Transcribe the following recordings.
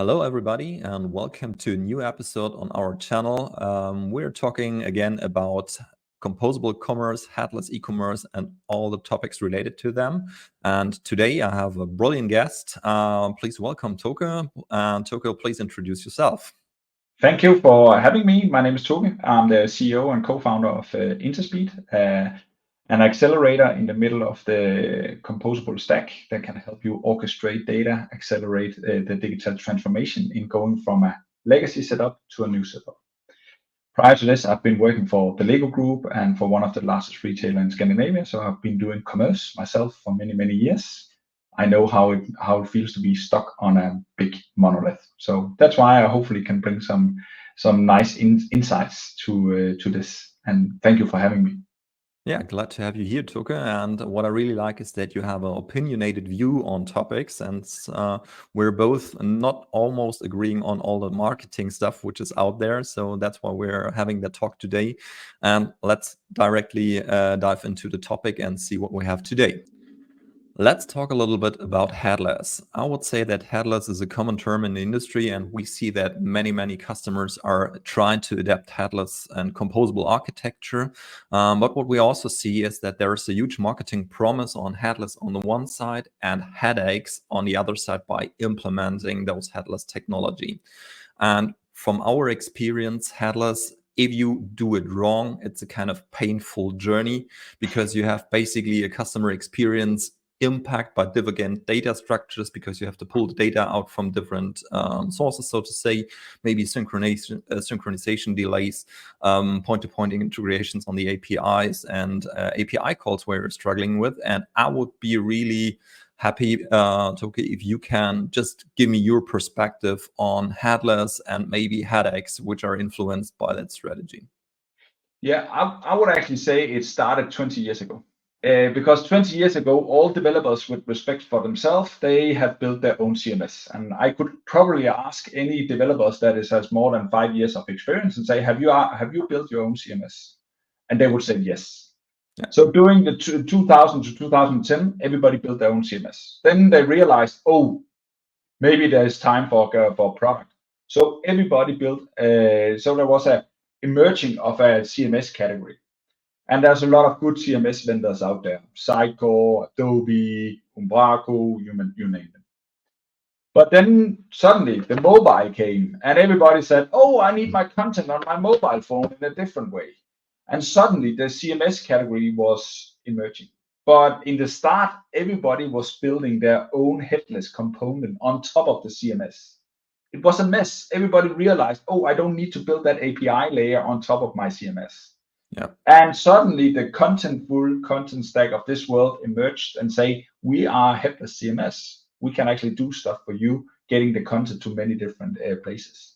Hello, everybody, and welcome to a new episode on our channel. We're talking again about composable commerce, headless e-commerce, and all the topics related to them. And today I have a brilliant guest. Please welcome Toke. Toke, please introduce yourself. Thank you for having me. My name is Toke. I'm the CEO and co-founder of Enterspeed, an accelerator in the middle of the composable stack that can help you orchestrate data, accelerate the digital transformation in going from a legacy setup to a new setup. Prior to this, I've been working for the Lego Group and for one of the largest retailers in Scandinavia. So I've been doing commerce myself for many, many years. I know how it feels to be stuck on a big monolith. So that's why I hopefully can bring some nice insights to this. And thank you for having me. Yeah, glad to have you here, Toke. And what I really like is that you have an opinionated view on topics, and we're both not almost agreeing on all the marketing stuff which is out there. So that's why we're having the talk today. And let's directly dive into the topic and see what we have today. Let's talk a little bit about headless. I would say that headless is a common term in the industry, and we see that many customers are trying to adapt headless and composable architecture. But what we also see is that there is a huge marketing promise on headless on the one side and headaches on the other side by implementing those headless technology. And from our experience, headless, if you do it wrong, it's a kind of painful journey because you have basically a customer experience impact by divergent data structures because you have to pull the data out from different sources, so to say, maybe synchronization delays, point-to-point integrations on the APIs and API calls where you're struggling with. And I would be really happy, Toke, if you can just give me your perspective on headless and maybe headaches which are influenced by that strategy. Yeah, I would actually say it started 20 years ago. Because 20 years ago, all developers with respect for themselves, they have built their own CMS. And I could probably ask any developers that has more than 5 years of experience and say, have you built your own CMS? And they would say yes. Yeah. So during the 2000 to 2010, everybody built their own CMS. Then they realized, oh, maybe there's time for a product. So everybody built, so there was a emerging of a CMS category. And there's a lot of good CMS vendors out there, Sitecore, Adobe, Umbraco, you name them. But then suddenly the mobile came and everybody said, oh, I need my content on my mobile phone in a different way. And suddenly the CMS category was emerging. But in the start, everybody was building their own headless component on top of the CMS. It was a mess. Everybody realized, oh, I don't need to build that API layer on top of my CMS. Yeah. And suddenly the full content stack of this world emerged and say, we are headless CMS. We can actually do stuff for you, getting the content to many different places.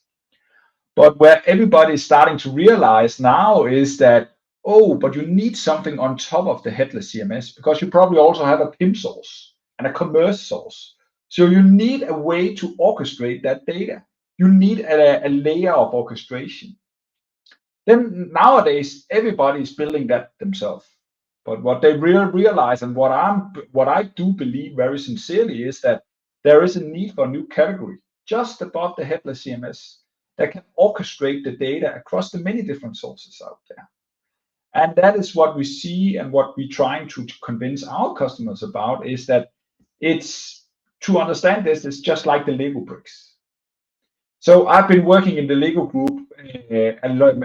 But where everybody is starting to realize now is that, oh, but you need something on top of the headless CMS because you probably also have a PIM source and a commerce source. So you need a way to orchestrate that data. You need a layer of orchestration. Then nowadays, everybody is building that themselves. But what they realize and what I do believe very sincerely is that there is a need for a new category just above the headless CMS that can orchestrate the data across the many different sources out there. And that is what we see and what we're trying to convince our customers about is that it's to understand this is just like the Lego bricks. So I've been working in the Lego Group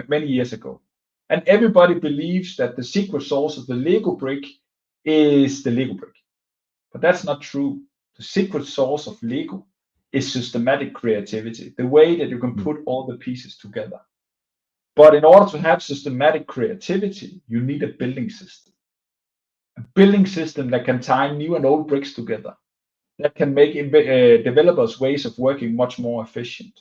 many years ago, and everybody believes that the secret source of the Lego brick is the Lego brick. But that's not true. The secret source of Lego is systematic creativity, the way that you can put all the pieces together. But in order to have systematic creativity, you need a building system. A building system that can tie new and old bricks together, that can make developers' ways of working much more efficient.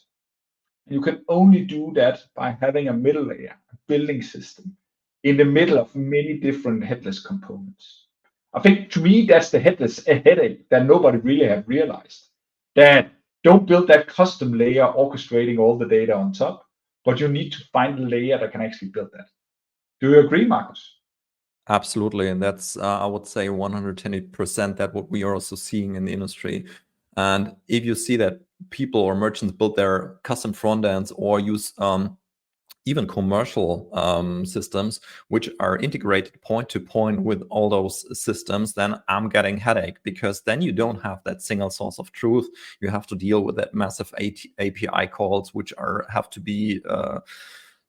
You can only do that by having a middle layer, a building system, in the middle of many different headless components. I think to me, that's the headless headache that nobody really have realized. That don't build that custom layer orchestrating all the data on top, but you need to find a layer that can actually build that. Do you agree, Marcus? Absolutely. And that's, I would say, 110% that what we are also seeing in the industry. And if you see that people or merchants build their custom front ends or use even commercial systems which are integrated point to point with all those systems, then I'm getting headache, because then you don't have that single source of truth. You have to deal with that massive API calls which have to be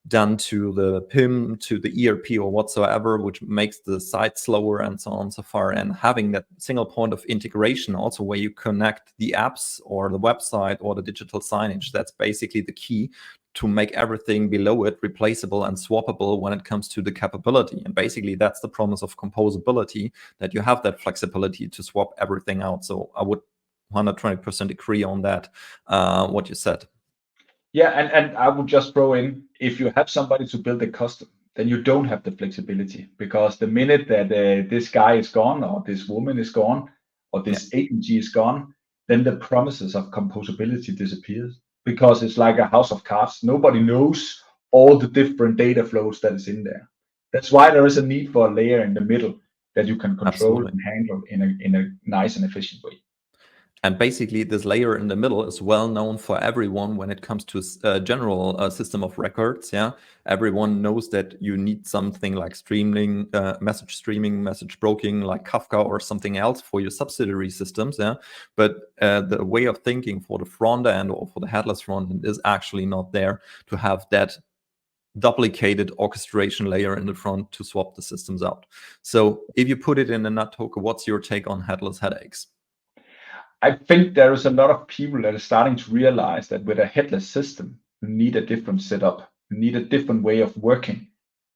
done to the PIM, to the ERP or whatsoever, which makes the site slower and so on and so far. And having that single point of integration also where you connect the apps or the website or the digital signage, that's basically the key to make everything below it replaceable and swappable when it comes to the capability. And basically that's the promise of composability, that you have that flexibility to swap everything out. So I would 120% agree on that, what you said. Yeah, and I would just throw in, if you have somebody to build a custom, then you don't have the flexibility, because the minute that this guy is gone or this woman is gone or this agency is gone, then the promises of composability disappears, because it's like a house of cards. Nobody knows all the different data flows that is in there. That's why there is a need for a layer in the middle that you can control Absolutely. and handle in a nice and efficient way. And basically, this layer in the middle is well known for everyone when it comes to a general system of records. Yeah, everyone knows that you need something like streaming, message streaming, message broking, like Kafka or something else for your subsidiary systems. Yeah, but the way of thinking for the front end or for the headless front end is actually not there to have that duplicated orchestration layer in the front to swap the systems out. So if you put it in a nutshell, what's your take on headless headaches? I think there is a lot of people that are starting to realize that with a headless system, you need a different setup. You need a different way of working.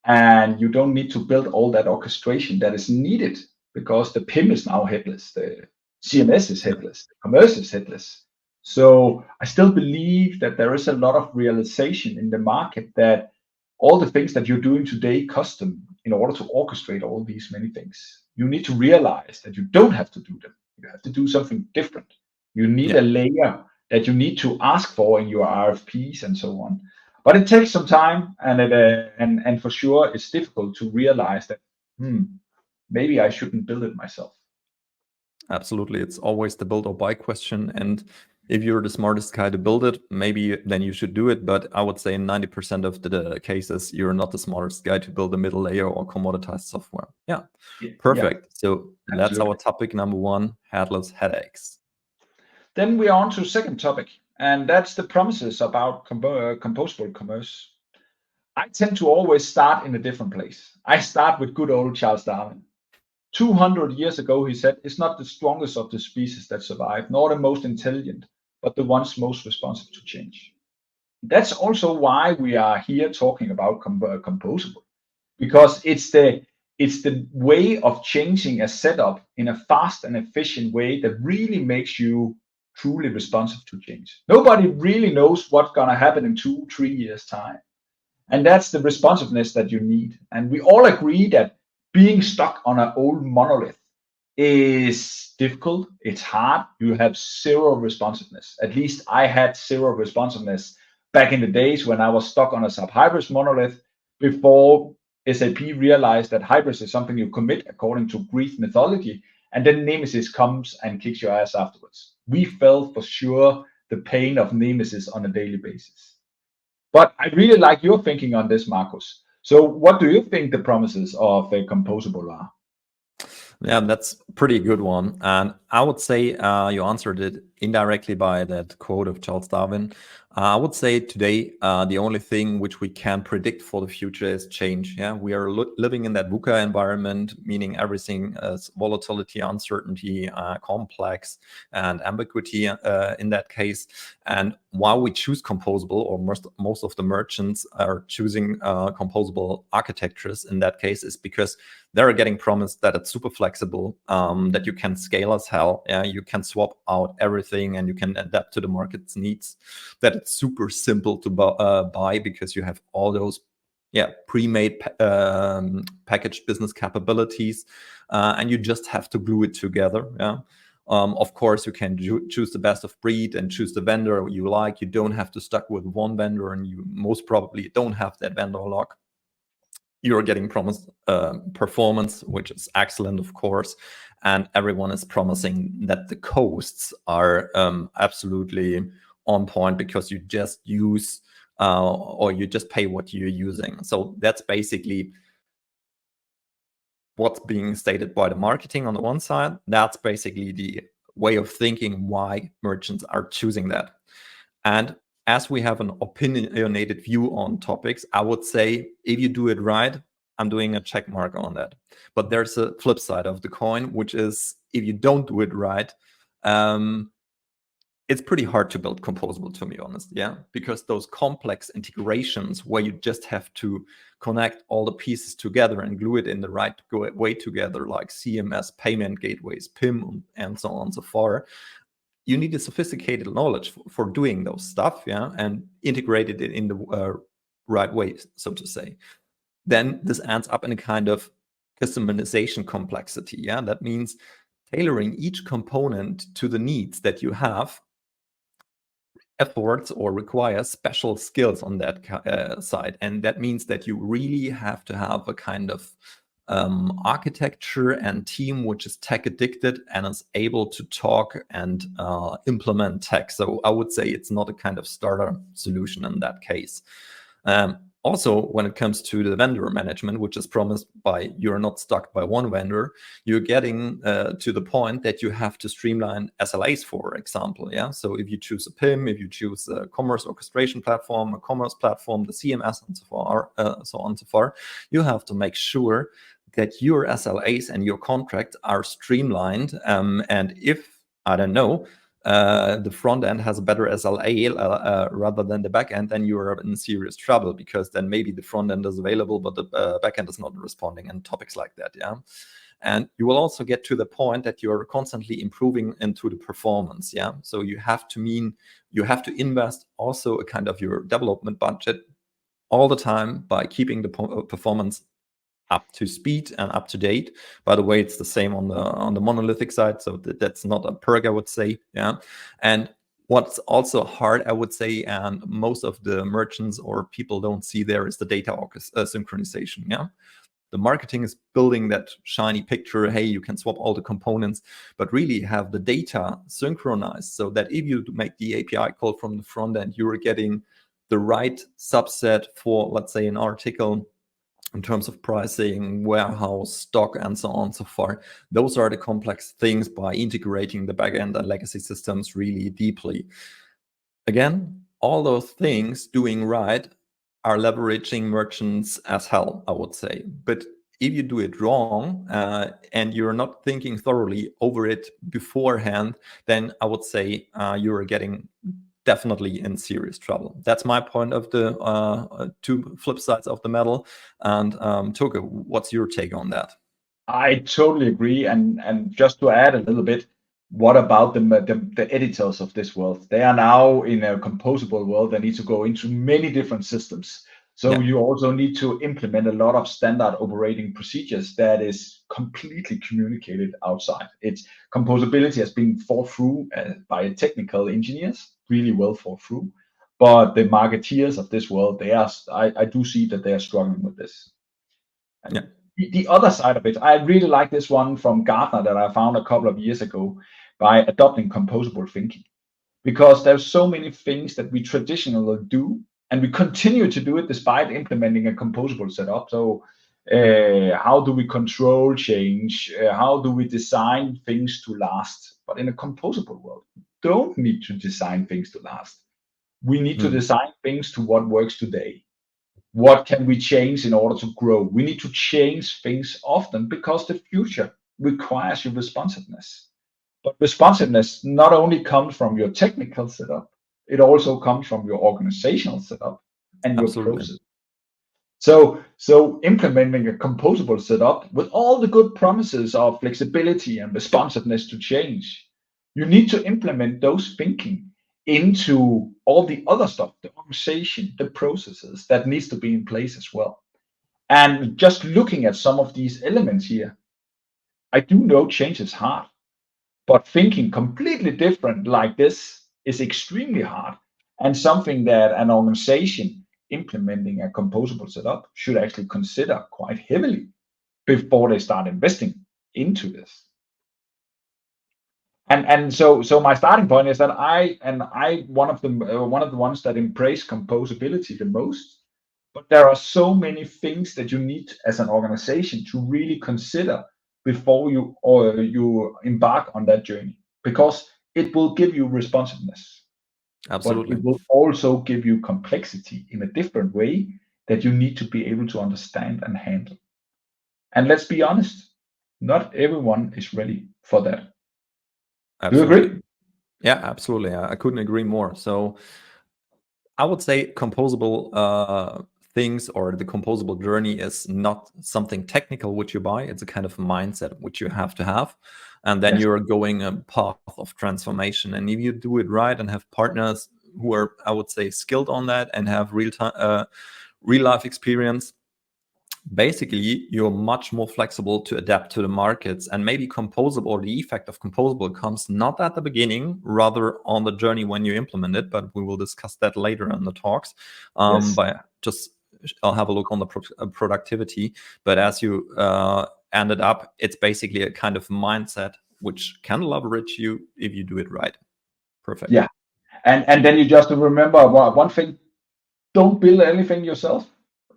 And you don't need to build all that orchestration that is needed, because the PIM is now headless, the CMS is headless, the commerce is headless. So I still believe that there is a lot of realization in the market that all the things that you're doing today custom in order to orchestrate all these many things, you need to realize that you don't have to do them. You have to do something different. You need a layer that you need to ask for in your RFPs and so on. But it takes some time, and and for sure it's difficult to realize that maybe I shouldn't build it myself. Absolutely. It's always the build or buy question. And if you're the smartest guy to build it, maybe then you should do it. But I would say in 90% of the cases, you're not the smartest guy to build a middle layer or commoditized software. Yeah, perfect. Yeah, so that's our topic number one, headless headaches. Then we are on to the second topic, and that's the promises about composable commerce. I tend to always start in a different place. I start with good old Charles Darwin. 200 years ago, he said, it's not the strongest of the species that survive, nor the most intelligent, but the ones most responsive to change. That's also why we are here talking about composable, because it's the way of changing a setup in a fast and efficient way that really makes you truly responsive to change. Nobody really knows what's going to happen in 2-3 years time, and that's the responsiveness that you need. And we all agree that being stuck on an old monolith is difficult. It's hard. You have zero responsiveness. At least I had zero responsiveness back in the days when I was stuck on a SAP Hybris monolith, before SAP realized that Hybris is something you commit according to Greek mythology, and then Nemesis comes and kicks your ass afterwards. We felt for sure the pain of Nemesis on a daily basis. But I really like your thinking on this, Marcus. So what do you think the promises of a composable are? Yeah, that's a pretty good one. And I would say you answered it indirectly by that quote of Charles Darwin. I would say today, the only thing which we can predict for the future is change. Yeah, we are living in that VUCA environment, meaning everything is volatility, uncertainty, complex, and ambiguity in that case. And while we choose composable, or most of the merchants are choosing composable architectures in that case, is because they're getting promised that it's super flexible, that you can scale as hell. Yeah, you can swap out everything and you can adapt to the market's needs. That it's super simple to buy because you have all those pre-made packaged business capabilities, and you just have to glue it together. Yeah. Of course, you can choose the best of breed and choose the vendor you like. You don't have to stuck with one vendor, and you most probably don't have that vendor lock. You're getting promised performance, which is excellent, of course, and everyone is promising that the costs are absolutely on point because you just use or you just pay what you're using. So that's basically what's being stated by the marketing on the one side. That's basically the way of thinking why merchants are choosing that. And as we have an opinionated view on topics, I would say if you do it right, I'm doing a check mark on that. But there's a flip side of the coin, which is if you don't do it right, it's pretty hard to build Composable, to be honest, yeah? Because those complex integrations where you just have to connect all the pieces together and glue it in the right way together, like CMS, payment gateways, PIM, and so on and so forth, you need a sophisticated knowledge for doing those stuff, yeah, and integrated it in the right way, so to say. Then this ends up in a kind of customization complexity, yeah. That means tailoring each component to the needs that you have efforts or requires special skills on that side, and that means that you really have to have a kind of architecture and team which is tech addicted and is able to talk and implement tech. So I would say it's not a kind of starter solution in that case. Also, when it comes to the vendor management, which is promised by you're not stuck by one vendor, you're getting to the point that you have to streamline SLAs, for example. Yeah. So if you choose a PIM, if you choose a commerce orchestration platform, a commerce platform, the CMS, and so on and so forth, you have to make sure that your SLAs and your contract are streamlined. And if, I don't know, the front end has a better SLA rather than the back end, then you're in serious trouble, because then maybe the front end is available, but the back end is not responding, and topics like that. Yeah. And you will also get to the point that you're constantly improving into the performance. Yeah. So you have to invest also a kind of your development budget all the time by keeping the performance up to speed and up to date. By the way, it's the same on the monolithic side, so that's not a perk, I would say. Yeah. And what's also hard, I would say, and most of the merchants or people don't see there, is the data synchronization. Yeah. The marketing is building that shiny picture, hey, you can swap all the components, but really have the data synchronized so that if you make the API call from the front end, you're getting the right subset for, let's say, an article in terms of pricing, warehouse, stock, and so on and so forth. Those are the complex things by integrating the backend and legacy systems really deeply. Again, all those things doing right are leveraging merchants as hell, I would say. But if you do it wrong and you're not thinking thoroughly over it beforehand, then I would say you're getting definitely in serious trouble. That's my point of the two flip sides of the medal. And Toke, what's your take on that? I totally agree. And just to add a little bit, what about the editors of this world? They are now in a composable world. They need to go into many different systems. So you also need to implement a lot of standard operating procedures that is completely communicated outside. It's composability has been thought through by technical engineers, really well thought through. But the marketeers of this world, I do see that they are struggling with this. And the other side of it, I really like this one from Gartner that I found a couple of years ago by adopting composable thinking. Because there's so many things that we traditionally do, and we continue to do it despite implementing a composable setup. So how do we control change? How do we design things to last? But in a composable world, we don't need to design things to last. We need to design things to what works today. What can we change in order to grow? We need to change things often because the future requires your responsiveness. But responsiveness not only comes from your technical setup, it also comes from your organizational setup and your Absolutely. process. So implementing a composable setup with all the good promises of flexibility and responsiveness to change, you need to implement those thinking into all the other stuff, the organization, the processes that needs to be in place as well. And just looking at some of these elements here, I do know change is hard, but thinking completely different like this is extremely hard, and something that an organization implementing a composable setup should actually consider quite heavily before they start investing into this. And so my starting point is that I one of the ones that embrace composability the most. But there are so many things that you need as an organization to really consider before you embark on that journey, because it will give you responsiveness, but Absolutely. it will also give you complexity in a different way that you need to be able to understand and handle. And let's be honest, not everyone is ready for that. Do you Absolutely. agree? Yeah, absolutely. I couldn't agree more. So I would say composable things, or the composable journey, is not something technical which you buy. It's a kind of mindset which you have to have. And then Yes. you're going a path of transformation. And if you do it right and have partners who are, I would say, skilled on that and have real life experience, basically you're much more flexible to adapt to the markets. And maybe composable, or the effect of composable, comes not at the beginning, rather on the journey when you implement it, but we will discuss that later in the talks. Yes. By just I'll have a look on the productivity, but as you ended up, it's basically a kind of mindset which can leverage you if you do it right. Perfect. Yeah. And then you just remember one thing: don't build anything yourself.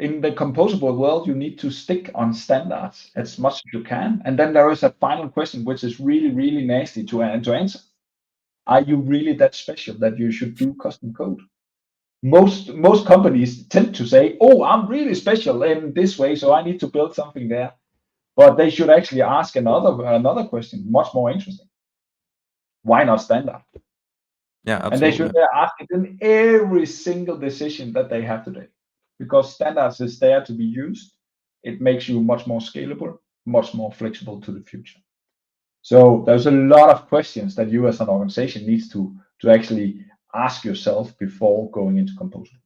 In the composable world, you need to stick on standards as much as you can. And then there is a final question, which is really, really nasty to answer. Are you really that special that you should do custom code? Most companies tend to say, "Oh, I'm really special in this way, so I need to build something there." But they should actually ask another question, much more interesting: why not standard? Yeah, And they should absolutely. ask it in every single decision that they have today, because standards is there to be used. It makes you much more scalable, much more flexible to the future. So there's a lot of questions that you as an organization needs to actually ask yourself before going into composable.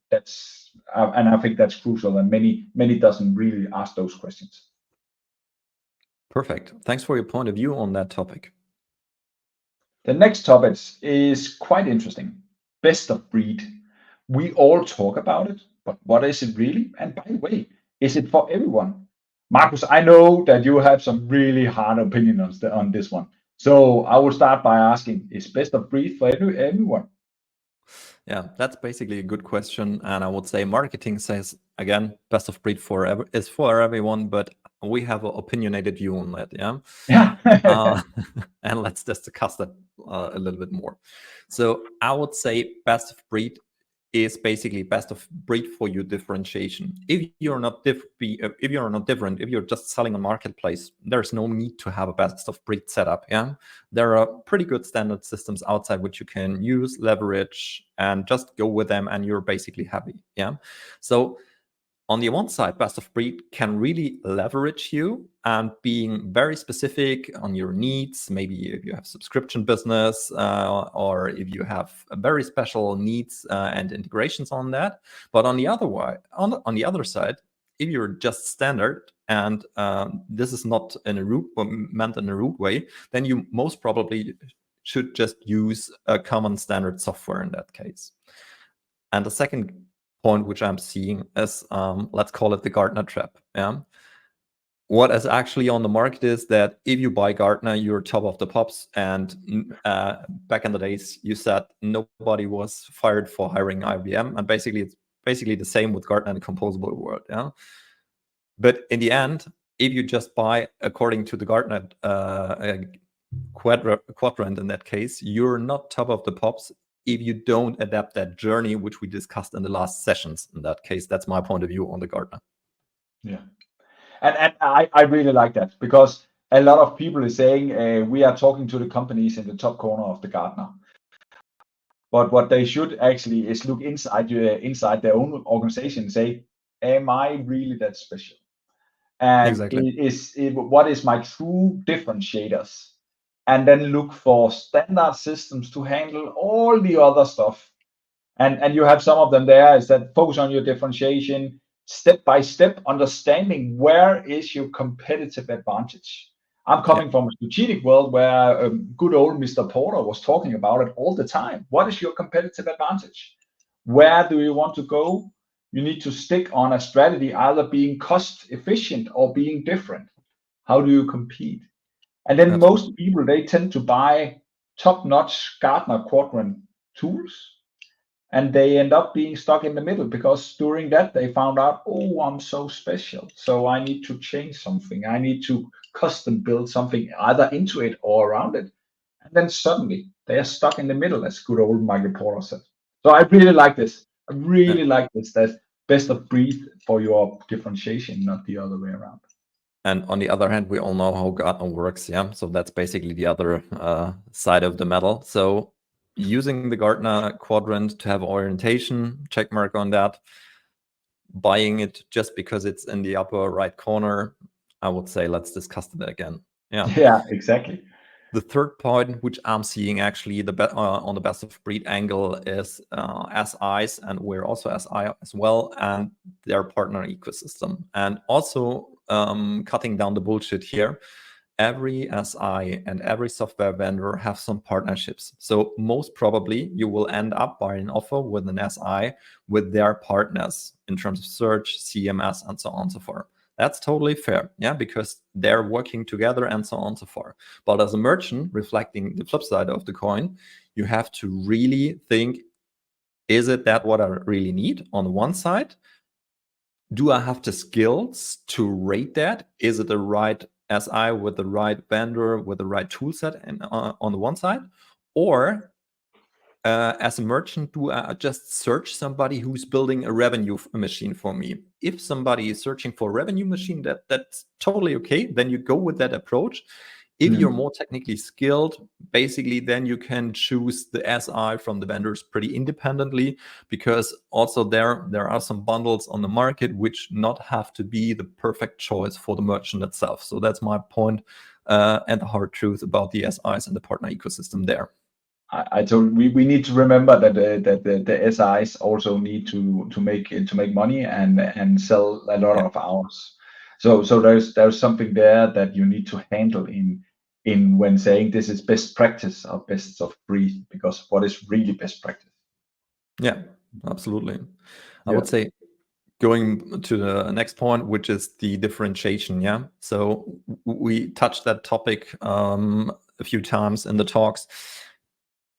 And I think that's crucial, and many doesn't really ask those questions. Perfect. Thanks for your point of view on that topic. The next topic is quite interesting. Best of breed. We all talk about it, but what is it really? And by the way, is it for everyone? Marcus, I know that you have some really hard opinion on this one. So I will start by asking, is best of breed for everyone? Yeah, that's basically a good question. And I would say marketing says, again, best of breed is for everyone, but we have an opinionated view on that. Yeah. Yeah. And let's discuss that a little bit more. So I would say best of breed is basically best of breed for your differentiation. If you're not different, if you're just selling on marketplace, there's no need to have a best of breed setup. Yeah, there are pretty good standard systems outside which you can use, leverage, and just go with them, and you're basically happy. Yeah, so on the one side, best of breed can really leverage you and being very specific on your needs. Maybe if you have subscription business, or if you have very special needs and integrations on that. But on the other side, if you're just standard and this is not meant in a rude way, then you most probably should just use a common standard software in that case. And the second point which I'm seeing is, let's call it the Gartner trap. Yeah. What is actually on the market is that if you buy Gartner, you're top of the pops. And back in the days, you said nobody was fired for hiring IBM, and basically it's basically the same with Gartner and the composable world. Yeah. But in the end, if you just buy according to the Gartner quadrant in that case, you're not top of the pops if you don't adapt that journey, which we discussed in the last sessions. In that case, that's my point of view on the Gartner. Yeah. And I really like that, because a lot of people are saying we are talking to the companies in the top corner of the Gartner. But what they should actually is look inside their own organization and say, am I really that special? And Exactly. what is my true differentiators? And then look for standard systems to handle all the other stuff. And you have some of them there, is that focus on your differentiation, step by step, understanding where is your competitive advantage. I'm Yeah, coming from a strategic world where good old Mr. Porter was talking about it all the time. What is your competitive advantage? Where do you want to go? You need to stick on a strategy, either being cost efficient or being different. How do you compete? And then most absolutely. people, they tend to buy top-notch Gartner quadrant tools, and they end up being stuck in the middle because during that they found out, oh, I'm so special, so I need to change something. I need to custom build something either into it or around it. And then suddenly they are stuck in the middle, as good old Michael Porter said. So I really like this. I Yeah. really like this. That's best of breed for your differentiation, not the other way around. And on the other hand, we all know how Gartner works. Yeah. So that's basically the other side of the medal. So using the Gartner quadrant to have orientation, check mark on that. Buying it just because it's in the upper right corner, I would say let's discuss that again. Yeah. Yeah, exactly. The third point, which I'm seeing actually on the best of breed angle, is SIs, and we're also SI as well, and their partner ecosystem. And also cutting down the bullshit here, every SI and every software vendor have some partnerships. So most probably you will end up buying an offer with an SI with their partners in terms of search, CMS, and so on and so forth. That's totally fair, yeah, because they're working together and so on and so forth. But as a merchant, reflecting the flip side of the coin, you have to really think, is it that what I really need on the one side? Do I have the skills to rate that? Is it the right SI with the right vendor with the right tool set and, on the one side? Or as a merchant, do I just search somebody who's building a revenue machine for me? If somebody is searching for a revenue machine, that's totally okay. Then you go with that approach. If you're more technically skilled, basically, then you can choose the SI from the vendors pretty independently, because also there are some bundles on the market which not have to be the perfect choice for the merchant itself. So that's my point, and the hard truth about the SIs and the partner ecosystem there. I told we need to remember that the SIs also need to make money and sell a lot of hours. So there's something there that you need to handle in when saying this is best practice or best of breed, because what is really best practice? Yeah, absolutely. I Yeah. would say going to the next point, which is the differentiation. Yeah. So we touched that topic a few times in the talks.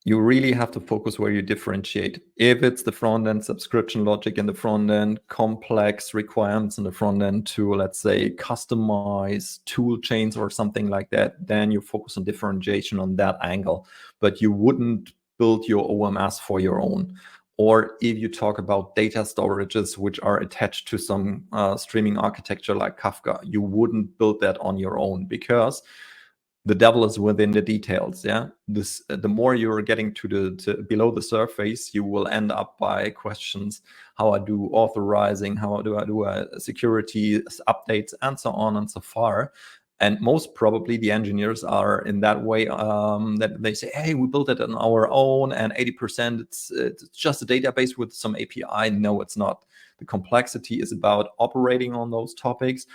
You really have to focus where you differentiate. If it's the front end subscription logic in the front end, complex requirements in the front end to, let's say, customize tool chains or something like that, then you focus on differentiation on that angle. But you wouldn't build your OMS for your own. Or if you talk about data storages which are attached to some streaming architecture like Kafka, you wouldn't build that on your own, because the devil is within the details. Yeah, the more you're getting to below the surface, you will end up by questions: how I do authorizing, how do I do security updates, and so on and so far. And most probably the engineers are in that way, that they say, hey, we built it on our own, and 80% it's just a database with some API. No, it's not. The complexity is about operating on those topics,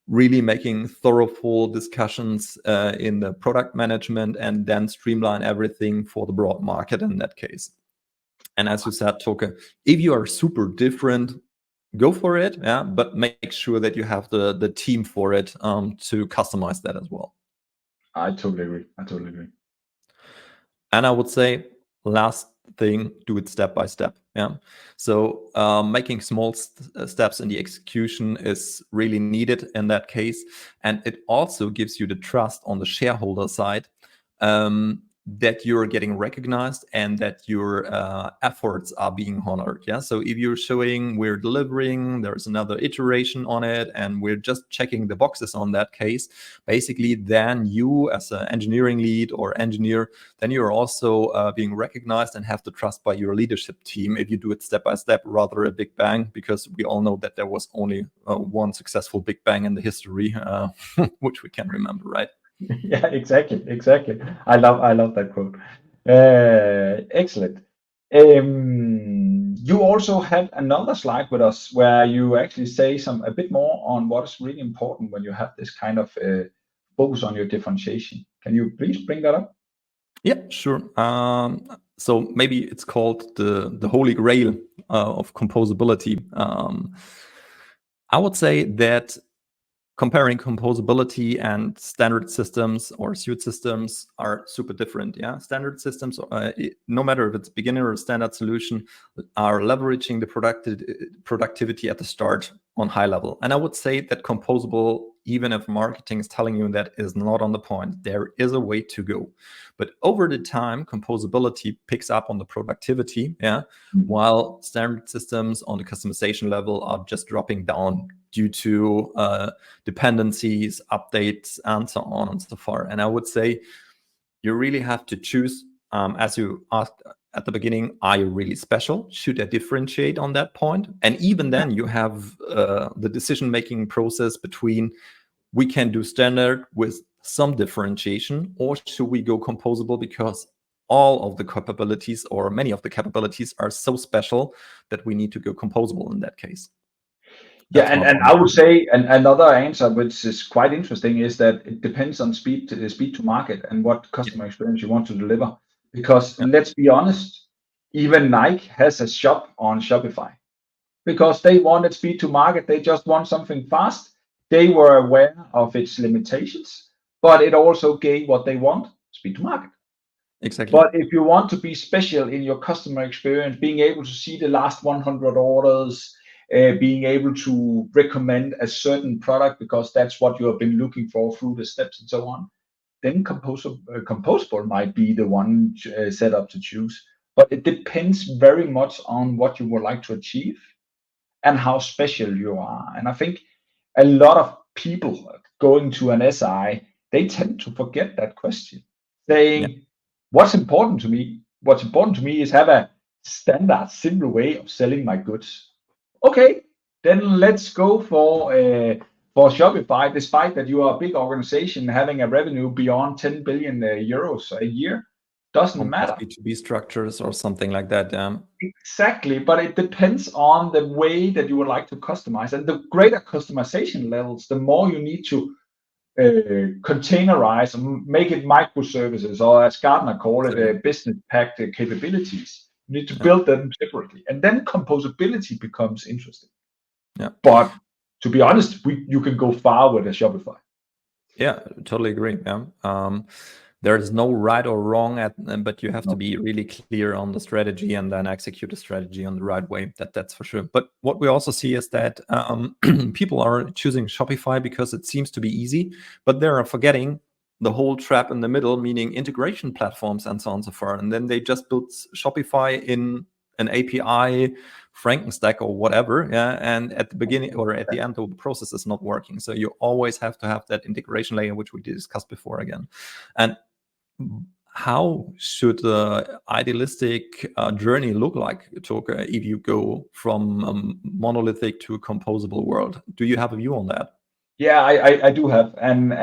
really making thorough full discussions in the product management, and then streamline everything for the broad market in that case. And as you said, Toke, if you are super different, go for it, yeah, but make sure that you have the team for it to customize that as well. I totally agree. And I would say, last thing, do it step by step. Yeah. So making small steps in the execution is really needed in that case. And it also gives you the trust on the shareholder side, that you're getting recognized and that your efforts are being honored. Yeah. So if you're showing we're delivering, there's another iteration on it, and we're just checking the boxes on that case, basically, then you as an engineering lead or engineer, then you're also being recognized and have the trust by your leadership team if you do it step by step, rather a big bang, because we all know that there was only one successful big bang in the history, which we can remember, right? Yeah, exactly. I love that quote. Excellent. You also had another slide with us where you actually say a bit more on what is really important when you have this kind of focus on your differentiation. Can you please bring that up? Yeah, sure. So maybe it's called the holy grail of composability. I would say that comparing composability and standard systems or suite systems are super different. Yeah, standard systems, no matter if it's beginner or standard solution, are leveraging the productivity at the start on high level. And I would say that composable, even if marketing is telling you that, is not on the point. There is a way to go, but over the time, composability picks up on the productivity. Yeah, while standard systems on the customization level are just dropping down due to dependencies, updates, and so on and so forth. And I would say you really have to choose, as you asked at the beginning, are you really special? Should I differentiate on that point? And even then you have the decision-making process between we can do standard with some differentiation, or should we go composable because all of the capabilities or many of the capabilities are so special that we need to go composable in that case. Yeah, and I would say another answer, which is quite interesting, is that it depends on speed to market and what customer experience you want to deliver. Because let's be honest, even Nike has a shop on Shopify because they wanted speed to market. They just want something fast. They were aware of its limitations, but it also gave what they want, speed to market. Exactly. But if you want to be special in your customer experience, being able to see the last 100 orders, being able to recommend a certain product because that's what you have been looking for through the steps and so on, then Composable might be the one set up to choose. But it depends very much on what you would like to achieve and how special you are. And I think a lot of people going to an SI, they tend to forget that question, saying, what's important to me? What's important to me is have a standard, simple way of selling my goods. Okay, then let's go for Shopify, despite that you are a big organization having a revenue beyond 10 billion euros a year. Doesn't matter. B2B structures or something like that. Exactly, but it depends on the way that you would like to customize. And the greater customization levels, the more you need to containerize and make it microservices, or as Gartner call it, business packed capabilities. You need to build them separately, and then composability becomes interesting. Yeah. But to be honest, you can go far with a Shopify. Yeah, totally agree. Yeah. There is no right or wrong, but you have to be really clear on the strategy and then execute the strategy on the right way. That's for sure. But what we also see is that people are choosing Shopify because it seems to be easy, but they are forgetting the whole trap in the middle, meaning integration platforms and so on and so forth. And then they just built Shopify in an API, Frankenstack or whatever, and at the beginning or at the end, the process is not working. So you always have to have that integration layer, which we discussed before again. And how should the idealistic journey look like, Toke, if you go from monolithic to a composable world? Do you have a view on that? Yeah, I do have, and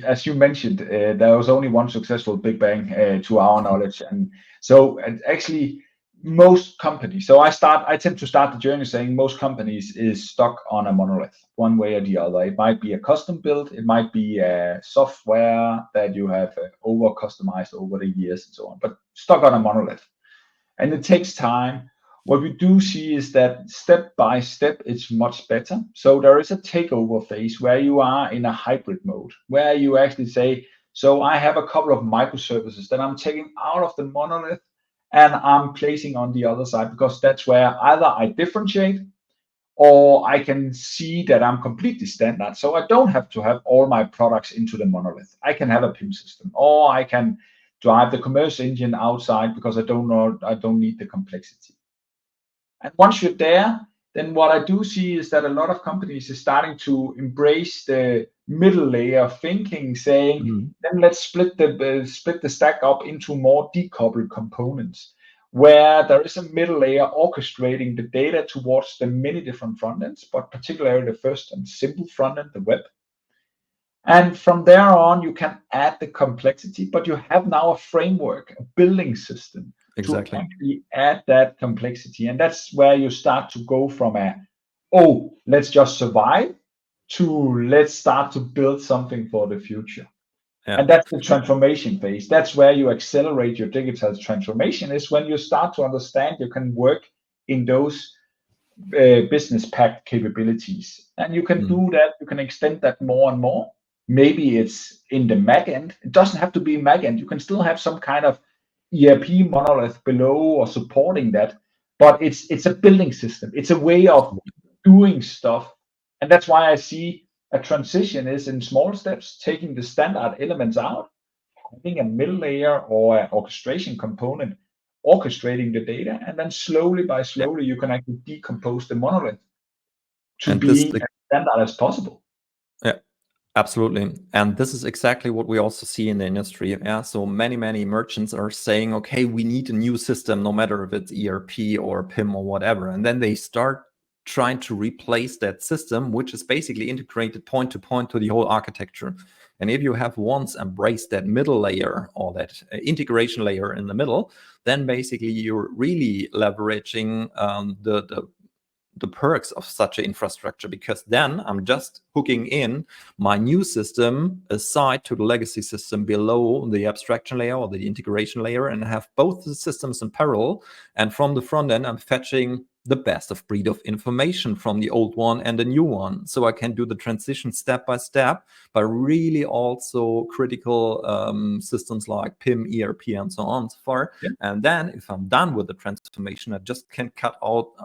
as you mentioned, there was only one successful Big Bang to our knowledge, and so actually most companies. So I tend to start the journey saying most companies is stuck on a monolith, one way or the other. It might be a custom build, it might be a software that you have over customized over the years and so on, but stuck on a monolith, and it takes time. What we do see is that step by step, it's much better. So there is a takeover phase where you are in a hybrid mode, where you actually say, so I have a couple of microservices that I'm taking out of the monolith and I'm placing on the other side, because that's where either I differentiate or I can see that I'm completely standard. So I don't have to have all my products into the monolith. I can have a PIM system, or I can drive the commerce engine outside because I don't need the complexity. And once you're there, then what I do see is that a lot of companies are starting to embrace the middle layer of thinking, saying, then let's split the stack up into more decoupled components, where there is a middle layer orchestrating the data towards the many different front ends, but particularly the first and simple front end, the web. And from there on, you can add the complexity, but you have now a framework, a building system to actually add that complexity. And that's where you start to go from let's just survive, to let's start to build something for the future. And that's the transformation phase. That's where you accelerate your digital transformation, is when you start to understand you can work in those business pack capabilities, and you can do that. You can extend that more and more. Maybe it's in the Mac end. It doesn't have to be Mac end. You can still have some kind of ERP monolith below or supporting that, but it's a building system. It's a way of doing stuff, and that's why I see a transition is in small steps, taking the standard elements out, having a middle layer or an orchestration component orchestrating the data, and then slowly by slowly you can actually decompose the monolith to And this, be as standard as possible. yeah, absolutely. And this is exactly what we also see in the industry. Yeah. So many merchants are saying, okay, we need a new system, no matter if it's ERP or PIM or whatever. And then they start trying to replace that system, which is basically integrated point to point to the whole architecture. And if you have once embraced that middle layer or that integration layer in the middle, then basically you're really leveraging the perks of such an infrastructure, because then I'm just hooking in my new system aside to the legacy system below the abstraction layer or the integration layer, and have both the systems in parallel. And from the front end, I'm fetching the best of breed of information from the old one and the new one. So I can do the transition step by step, but really also critical systems like PIM, ERP, and so on and so forth. Yeah. And then if I'm done with the transformation, I just can cut out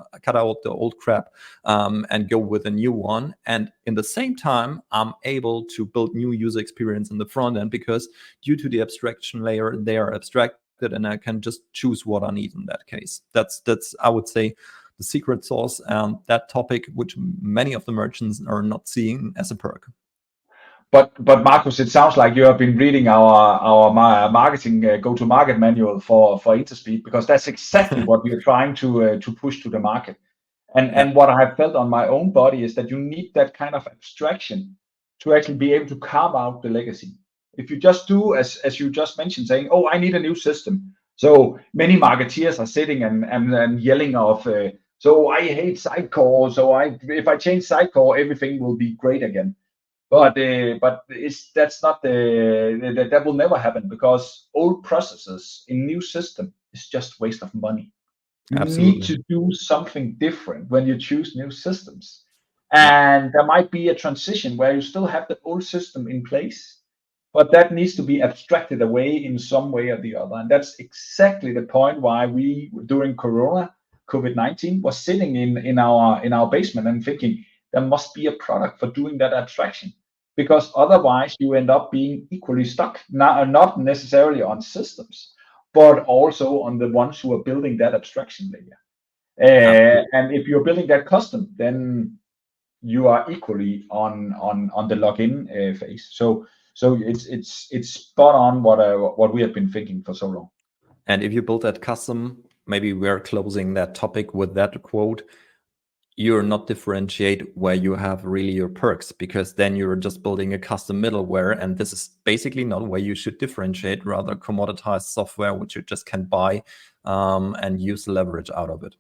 the old crap and go with a new one. And in the same time, I'm able to build new user experience in the front end, because due to the abstraction layer, they are abstracted, and I can just choose what I need in that case. That's I would say the secret sauce, and that topic which many of the merchants are not seeing as a perk. But Marcus, it sounds like you have been reading our marketing go-to-market manual for Enterspeed, because that's exactly what we are trying to push to the market. And what I have felt on my own body is that you need that kind of abstraction to actually be able to carve out the legacy. If you just do as you just mentioned, saying, "Oh, I need a new system," so many marketeers are sitting and yelling of, "So I hate Sitecore. So if I change Sitecore, everything will be great again." But that's not that will never happen, because old processes in new system is just waste of money. You Absolutely. need to do something different when you choose new systems. And there might be a transition where you still have the old system in place, but that needs to be abstracted away in some way or the other. And that's exactly the point why we, during COVID-19, was sitting in our basement and thinking there must be a product for doing that abstraction, because otherwise you end up being equally stuck, not necessarily on systems, but also on the ones who are building that abstraction layer. And if you're building that custom, then you are equally on the login phase. So it's spot on what we have been thinking for so long. And if you build that custom, maybe we're closing that topic with that quote: you're not differentiate where you have really your perks, because then you're just building a custom middleware, and this is basically not where you should differentiate, rather commoditized software which you just can buy and use leverage out of it.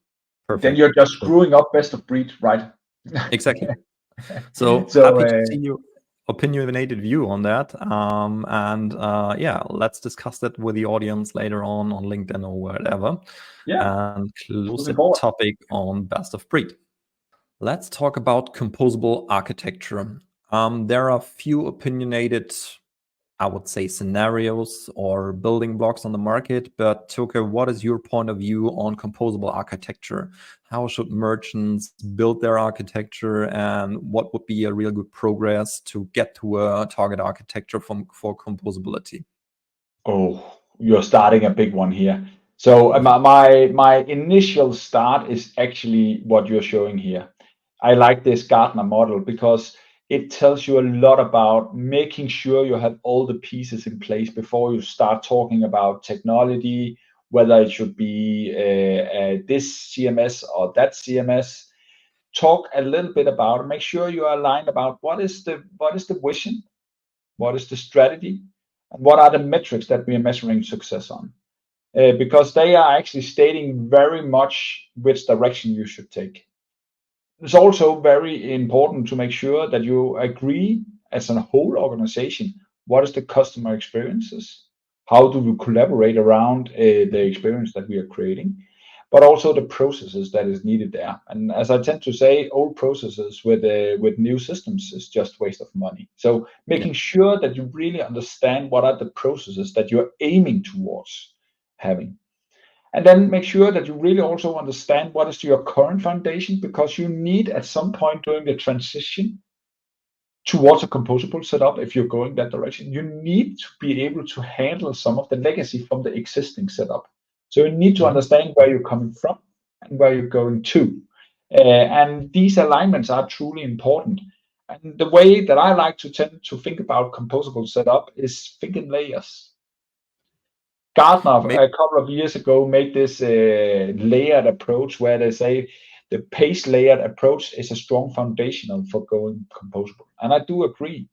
Perfect. Then you're just screwing up best of breed, right? Exactly. So happy to see your opinionated view on that. Yeah, let's discuss that with the audience later on LinkedIn or wherever. Yeah. And close the topic on best of breed. Let's talk about composable architecture. There are few opinionated, I would say, scenarios or building blocks on the market, but Toke, what is your point of view on composable architecture? How should merchants build their architecture, and what would be a real good progress to get to a target architecture for composability? Oh, you're starting a big one here. So my initial start is actually what you're showing here. I like this Gartner model because it tells you a lot about making sure you have all the pieces in place before you start talking about technology, whether it should be this CMS or that CMS. Talk a little bit about it. Make sure you are aligned about what is the vision, what is the strategy, and what are the metrics that we are measuring success on. Because they are actually stating very much which direction you should take. It's also very important to make sure that you agree as a whole organization, what is the customer experiences? How do we collaborate around the experience that we are creating? but also the processes that is needed there. And as I tend to say, old processes with new systems is just waste of money. So Yeah. making sure that you really understand what are the processes that you're aiming towards having. And then make sure that you really also understand what is your current foundation, because you need at some point during the transition towards a composable setup, if you're going that direction, you need to be able to handle some of the legacy from the existing setup. So you need to Mhm. understand where you're coming from and where you're going to. And these alignments are truly important. And the way that I like to tend to think about composable setup is think in layers. Gartner May- a couple of years ago made this layered approach where they say the pace layered approach is a strong foundational for going composable. And I do agree.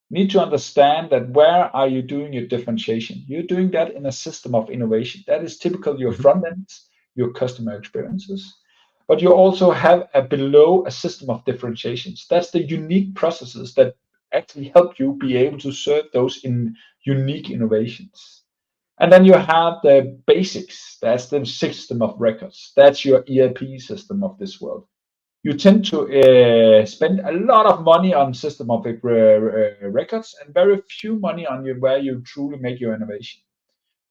Need to understand that where are you doing your differentiation? You're doing that in a system of innovation. That is typical your Mhm. front ends, your customer experiences. But you also have a below a system of differentiations. That's the unique processes that actually help you be able to serve those in unique innovations. And then you have the basics. That's the system of records. That's your ERP system of this world. You tend to spend a lot of money on system of records and very few money on where you truly make your innovation.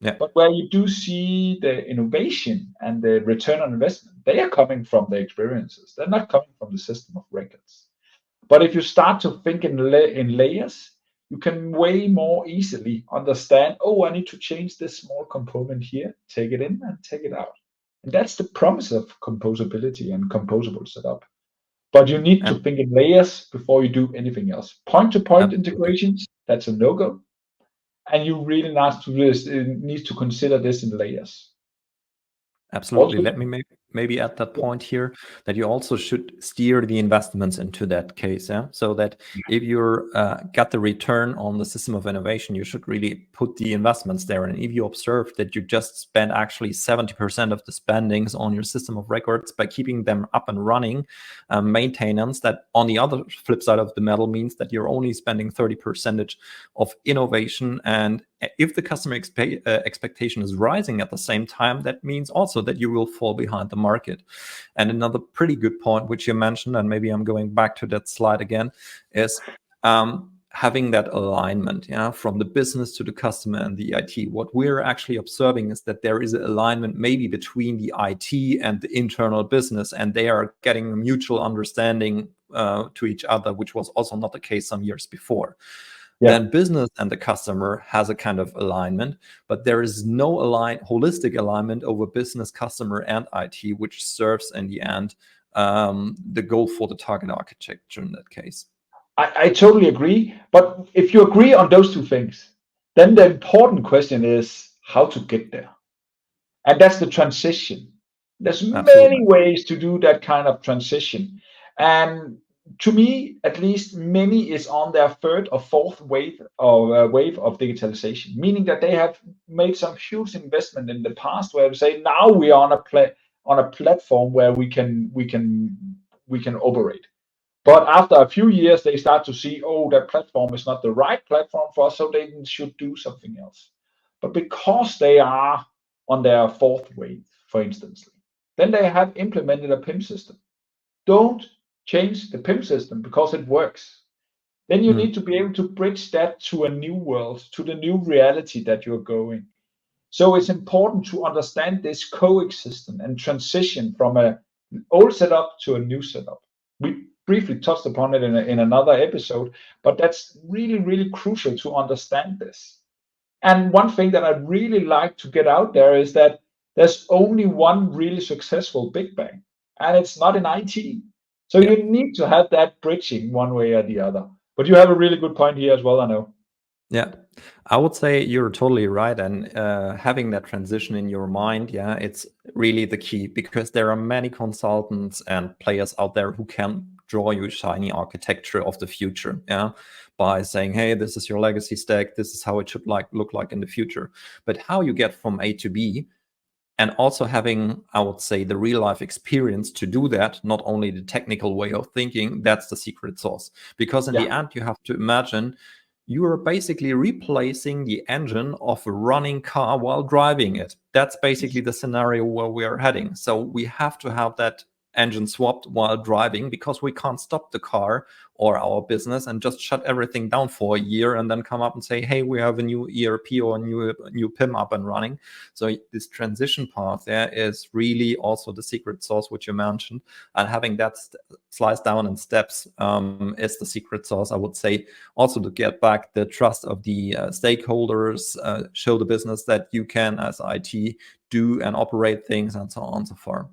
Yeah. But where you do see the innovation and the return on investment, they are coming from the experiences. They're not coming from the system of records. But if you start to think in layers, you can way more easily understand, oh, I need to change this small component here, take it in and take it out. And that's the promise of composability and composable setup. But you need to And think in layers before you do anything else. Point to point absolutely. integrations, that's a no go. And you really need to consider this in layers. Absolutely. Also, Let me maybe at that point here that you also should steer the investments into that case. Yeah. So that if you're got the return on the system of innovation, you should really put the investments there. And if you observe that you just spend actually 70% of the spendings on your system of records by keeping them up and running, maintenance, that on the other flip side of the medal means that you're only spending 30% of innovation. And if the customer expectation is rising at the same time, that means also that you will fall behind the market. And another pretty good point, which you mentioned, and maybe I'm going back to that slide again, is having that alignment, yeah, from the business to the customer and the IT. What we're actually observing is that there is an alignment maybe between the IT and the internal business, and they are getting a mutual understanding to each other, which was also not the case some years before. yeah, Then business and the customer has a kind of alignment, but there is no holistic alignment over business, customer, and IT, which serves in the end the goal for the target architecture in that case. I totally agree. But if you agree on those two things, then the important question is how to get there. And that's the transition. There's Absolutely. many ways to do that kind of transition. And to me, at least, many is on their third or fourth wave of digitalization, meaning that they have made some huge investment in the past where we say now we are on a platform where we can operate. But after a few years, they start to see, oh, that platform is not the right platform for us, so they should do something else. But because they are on their fourth wave, for instance, then they have implemented a PIM system. Don't change the PIM system because it works. Then you need to be able to bridge that to a new world, to the new reality that you're going. So it's important to understand this coexistence and transition from an old setup to a new setup. We briefly touched upon it in another episode, but that's really, really crucial to understand this. And one thing that I really like to get out there is that there's only one really successful Big Bang, and it's not in IT. So Yeah. you need to have that bridging one way or the other. But you have a really good point here as well, I know. Yeah, I would say you're totally right. And having that transition in your mind, yeah, it's really the key because there are many consultants and players out there who can draw you shiny architecture of the future, yeah, by saying, hey, this is your legacy stack, this is how it should look like in the future. But how you get from A to B, and also having, I would say, the real life experience to do that, not only the technical way of thinking, that's the secret sauce. Because in the Yeah, end, you have to imagine you are basically replacing the engine of a running car while driving it. That's basically the scenario where we are heading. So we have to have that engine swapped while driving, because we can't stop the car or our business and just shut everything down for a year and then come up and say, hey, we have a new ERP or a new PIM up and running. So this transition path there is really also the secret sauce which you mentioned, and having that sliced down in steps is the secret sauce, I would say, also to get back the trust of the stakeholders, show the business that you can, as IT, do and operate things, and so on and so forth.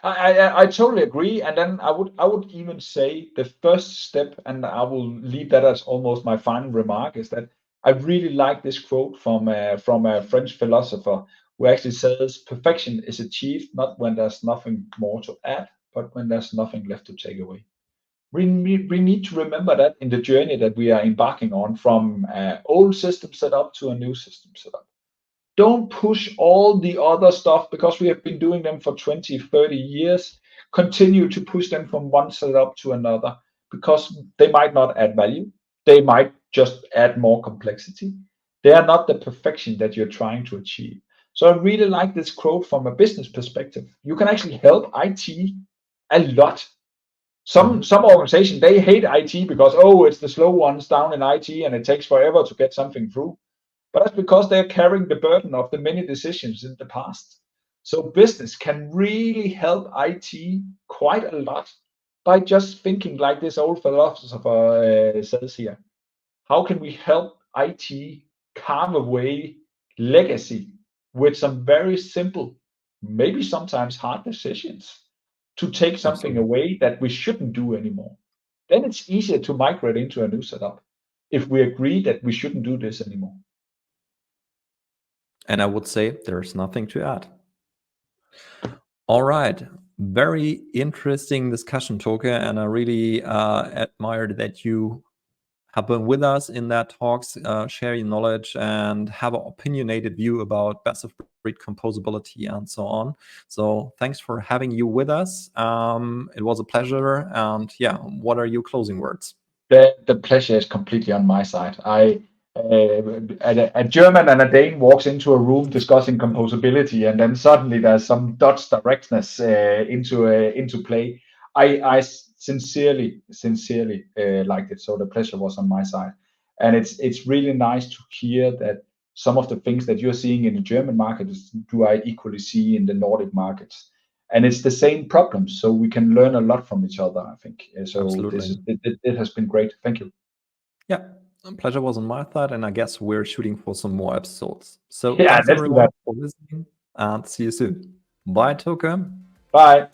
I totally agree, and then I would even say the first step, and I will leave that as almost my final remark, is that I really like this quote from a French philosopher who actually says, "Perfection is achieved not when there's nothing more to add, but when there's nothing left to take away." We need to remember that in the journey that we are embarking on, from old system setup to a new system setup. Don't push all the other stuff because we have been doing them for 20, 30 years. Continue to push them from one setup to another, because they might not add value. They might just add more complexity. They are not the perfection that you're trying to achieve. So I really like this quote from a business perspective. You can actually help IT a lot. Some organizations, they hate IT because, oh, it's the slow ones down in IT and it takes forever to get something through. But that's because they're carrying the burden of the many decisions in the past. So business can really help IT quite a lot by just thinking like this old philosopher says here. How can we help IT carve away legacy with some very simple, maybe sometimes hard decisions, to take something Absolutely. away that we shouldn't do anymore? Then it's easier to migrate into a new setup if we agree that we shouldn't do this anymore. And I would say there's nothing to add. All right. Very interesting discussion, Toke, and I really admired that you have been with us in that talks, share your knowledge, and have an opinionated view about best of breed composability and so on. So thanks for having you with us. It was a pleasure. And yeah, what are your closing words? The pleasure is completely on my side. A German and a Dane walks into a room discussing composability, and then suddenly there's some Dutch directness into play. I sincerely liked it, so the pleasure was on my side, and it's really nice to hear that some of the things that you're seeing in the German market do I equally see in the Nordic markets. And it's the same problem, so we can learn a lot from each other, I think. So Absolutely. it has been great. Thank you. Yeah, pleasure was on my side, and I guess we're shooting for some more episodes. So Yeah, thanks let's do everyone that. for listening, and see you soon. Bye, Toke. Bye.